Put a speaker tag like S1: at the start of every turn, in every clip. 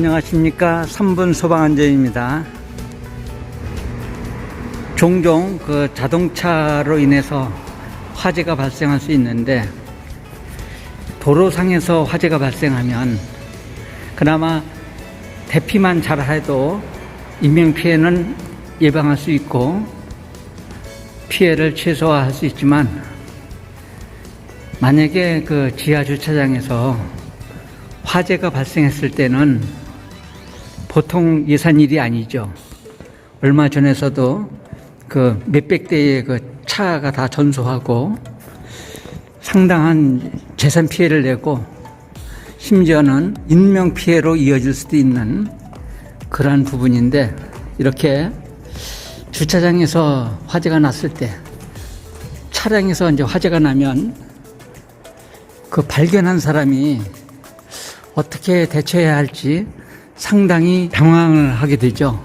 S1: 안녕하십니까. 3분 소방안전입니다. 종종 자동차로 인해서 화재가 발생할 수 있는데, 도로상에서 화재가 발생하면 그나마 대피만 잘해도 인명피해는 예방할 수 있고 피해를 최소화할 수 있지만, 만약에 지하 주차장에서 화재가 발생했을 때는 보통 예산 일이 아니죠. 얼마 전에서도 몇백 대의 차가 다 전소하고 상당한 재산 피해를 내고 심지어는 인명 피해로 이어질 수도 있는 그러한 부분인데, 이렇게 주차장에서 화재가 났을 때, 차량에서 이제 화재가 나면 발견한 사람이 어떻게 대처해야 할지 상당히 당황을 하게 되죠.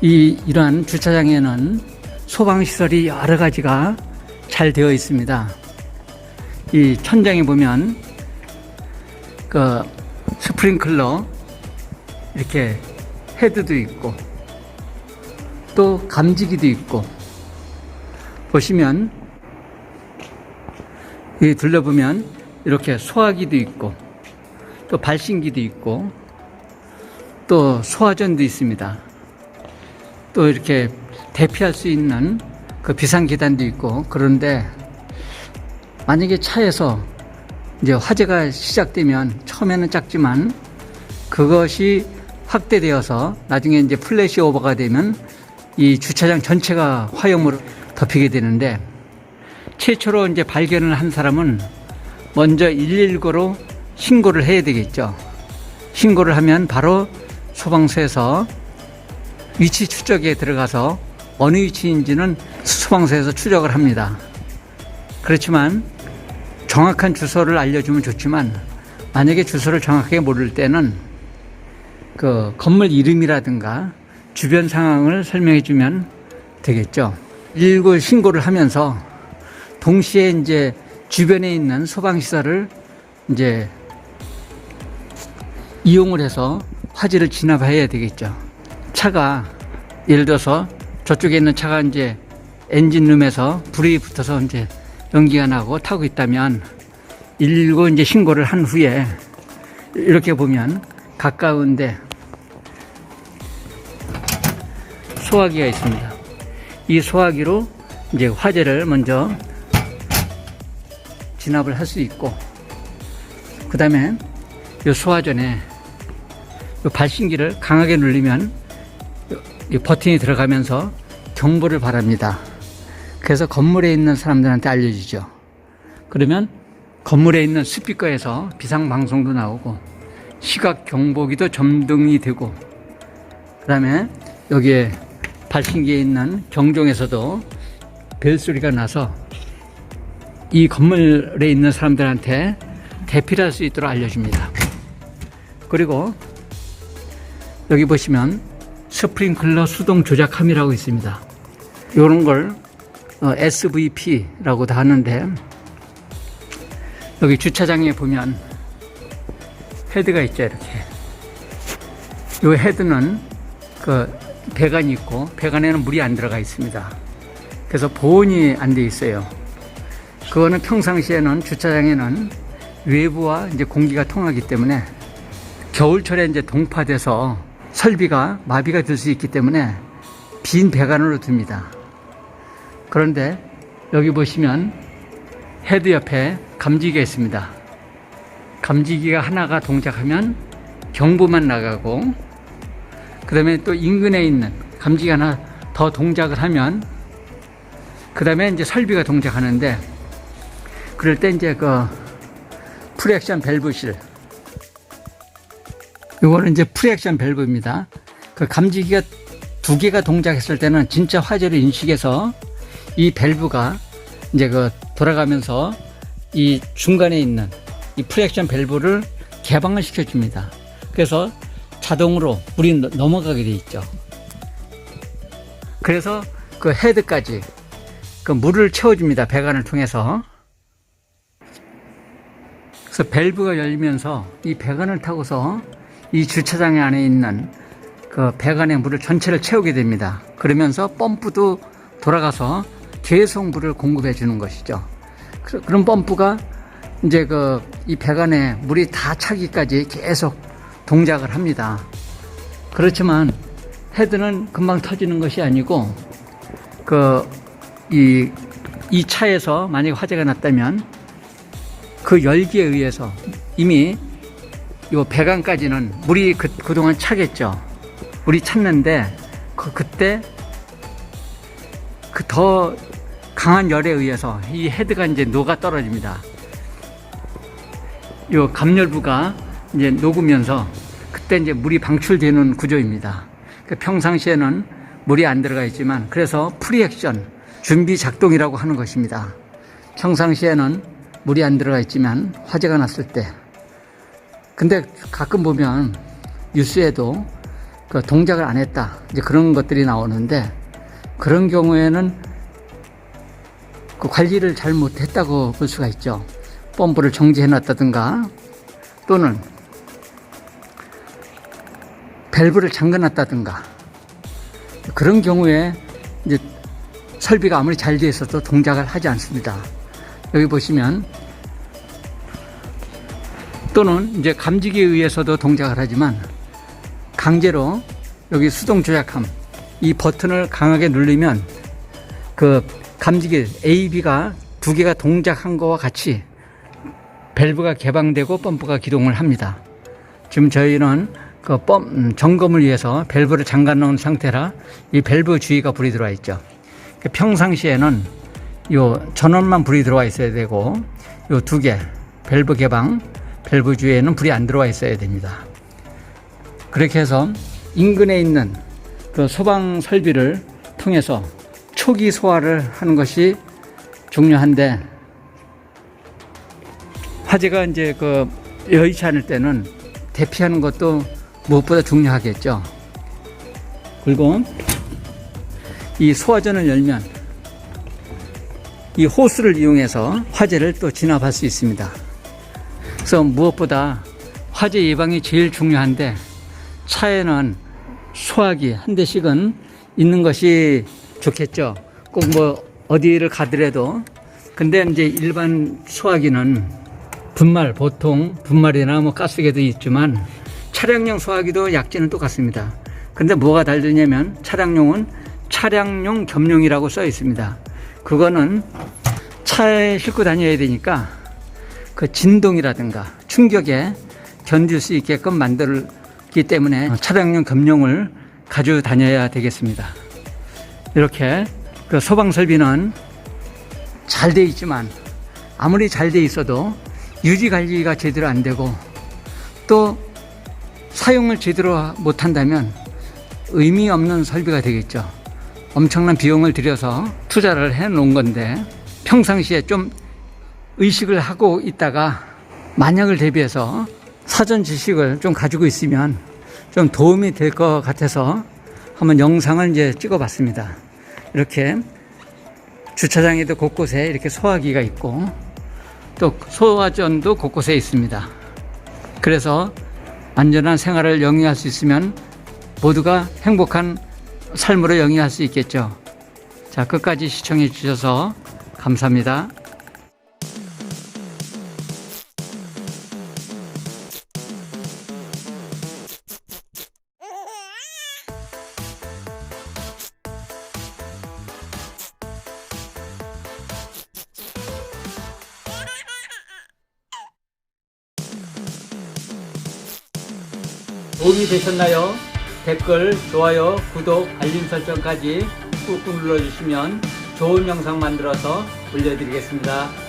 S1: 이러한 주차장에는 소방시설이 여러 가지가 잘 되어 있습니다. 이 천장에 보면 스프링클러 이렇게 헤드도 있고, 또 감지기도 있고, 보시면 여기 둘러보면 이렇게 소화기도 있고, 또 발신기도 있고, 또 소화전도 있습니다. 또 이렇게 대피할 수 있는 비상계단도 있고. 그런데 만약에 차에서 이제 화재가 시작되면 처음에는 작지만 그것이 확대되어서 나중에 이제 플래시 오버가 되면 이 주차장 전체가 화염으로 덮이게 되는데, 최초로 이제 발견을 한 사람은 먼저 119로 신고를 해야 되겠죠. 신고를 하면 바로 소방서에서 위치 추적에 들어가서 어느 위치인지는 소방서에서 추적을 합니다. 그렇지만 정확한 주소를 알려주면 좋지만, 만약에 주소를 정확하게 모를 때는 건물 이름이라든가 주변 상황을 설명해 주면 되겠죠. 119 신고를 하면서 동시에 이제 주변에 있는 소방시설을 이제 이용을 해서 화재를 진압해야 되겠죠. 차가, 예를 들어서 저쪽에 있는 차가 이제 엔진룸에서 불이 붙어서 이제 연기가 나고 타고 있다면 119 이제 신고를 한 후에 이렇게 보면 가까운데 소화기가 있습니다. 이 소화기로 이제 화재를 먼저 진압을 할 수 있고, 그 다음에 이 소화전에 이 발신기를 강하게 누르면 이 버튼이 들어가면서 경보를 바랍니다. 그래서 건물에 있는 사람들한테 알려주죠. 그러면 건물에 있는 스피커에서 비상방송도 나오고 시각 경보기도 점등이 되고, 그 다음에 여기에 발신기에 있는 경종에서도 벨소리가 나서 이 건물에 있는 사람들한테 대피를 할 수 있도록 알려줍니다. 그리고 여기 보시면 스프링클러 수동 조작함이라고 있습니다. 이런 걸 SVP라고도 하는데, 여기 주차장에 보면 헤드가 있죠. 이렇게 이 헤드는 배관이 있고, 배관에는 물이 안 들어가 있습니다. 그래서 보온이 안 돼 있어요. 그거는 평상시에는 주차장에는 외부와 이제 공기가 통하기 때문에 겨울철에 이제 동파돼서 설비가 마비가 될 수 있기 때문에 빈 배관으로 둡니다. 그런데 여기 보시면 헤드 옆에 감지기가 있습니다. 감지기가 하나가 동작하면 경보만 나가고, 그 다음에 또 인근에 있는 감지기 하나 더 동작을 하면 그 다음에 이제 설비가 동작하는데, 그럴 때 이제 프리액션 밸브실, 이거는 이제 프리액션 밸브입니다. 감지기가 두 개가 동작했을 때는 진짜 화재를 인식해서 이 밸브가 이제 돌아가면서 이 중간에 있는 이 프리액션 밸브를 개방을 시켜줍니다. 그래서 자동으로 물이 넘어가게 돼 있죠. 그래서 헤드까지 물을 채워줍니다. 배관을 통해서. 그래서 밸브가 열리면서 이 배관을 타고서 이 주차장 안에 있는 그 배관의 물을 전체를 채우게 됩니다. 그러면서 펌프도 돌아가서 계속 물을 공급해 주는 것이죠. 그런 펌프가 이제 이 배관에 물이 다 차기까지 계속 동작을 합니다. 그렇지만 헤드는 금방 터지는 것이 아니고 이 차에서 만약에 화재가 났다면 그 열기에 의해서 이미 이 배관까지는 물이 그동안 차겠죠. 물이 찼는데 그때 더 강한 열에 의해서 이 헤드가 이제 녹아 떨어집니다. 이 감열부가 이제 녹으면서 그때 이제 물이 방출되는 구조입니다. 평상시에는 물이 안 들어가 있지만 그래서 프리액션, 준비 작동이라고 하는 것입니다. 평상시에는 물이 안 들어가 있지만 화재가 났을 때, 근데 가끔 보면 뉴스에도 동작을 안 했다, 이제 그런 것들이 나오는데, 그런 경우에는 관리를 잘못했다고 볼 수가 있죠. 펌프를 정지해 놨다든가 또는 밸브를 잠궈 놨다든가, 그런 경우에 이제 설비가 아무리 잘 되어 있어도 동작을 하지 않습니다. 여기 보시면, 또는 이제 감지기에 의해서도 동작을 하지만 강제로 여기 수동 조작함, 이 버튼을 강하게 누르면 감지기 A, B가 두 개가 동작한 것과 같이 밸브가 개방되고 펌프가 기동을 합니다. 지금 저희는 점검을 위해서 밸브를 잠가 놓은 상태라 이 밸브 주위가 불이 들어와 있죠. 평상시에는 요 전원만 불이 들어와 있어야 되고, 요 두 개 밸브 개방, 밸브 주위에는 불이 안 들어와 있어야 됩니다. 그렇게 해서 인근에 있는 소방 설비를 통해서 초기 소화를 하는 것이 중요한데, 화재가 이제 여의치 않을 때는 대피하는 것도 무엇보다 중요하겠죠. 그리고 이 소화전을 열면 이 호스를 이용해서 화재를 또 진압할 수 있습니다. 그래서 무엇보다 화재 예방이 제일 중요한데, 차에는 소화기 한 대씩은 있는 것이 좋겠죠. 꼭 어디를 가더라도. 근데 이제 일반 소화기는 보통 분말이나 가스기도 있지만 차량용 소화기도 약재는 똑같습니다. 근데 뭐가 다르냐면, 차량용은 차량용 겸용이라고 써 있습니다. 그거는 차에 싣고 다녀야 되니까 진동이라든가 충격에 견딜 수 있게끔 만들기 때문에 차량용 겸용을 가지고 다녀야 되겠습니다. 이렇게 소방 설비는 잘 돼 있지만 아무리 잘 돼 있어도 유지 관리가 제대로 안 되고, 또 사용을 제대로 못한다면 의미 없는 설비가 되겠죠. 엄청난 비용을 들여서 투자를 해 놓은 건데, 평상시에 좀 의식을 하고 있다가 만약을 대비해서 사전 지식을 좀 가지고 있으면 좀 도움이 될 것 같아서 한번 영상을 이제 찍어 봤습니다. 이렇게 주차장에도 곳곳에 이렇게 소화기가 있고, 또 소화전도 곳곳에 있습니다. 그래서 안전한 생활을 영위할 수 있으면 모두가 행복한 삶으로 영위할 수 있겠죠. 자, 끝까지 시청해 주셔서 감사합니다. 도움이 되셨나요? 댓글, 좋아요, 구독, 알림 설정까지 꾹꾹 눌러주시면 좋은 영상 만들어서 올려드리겠습니다.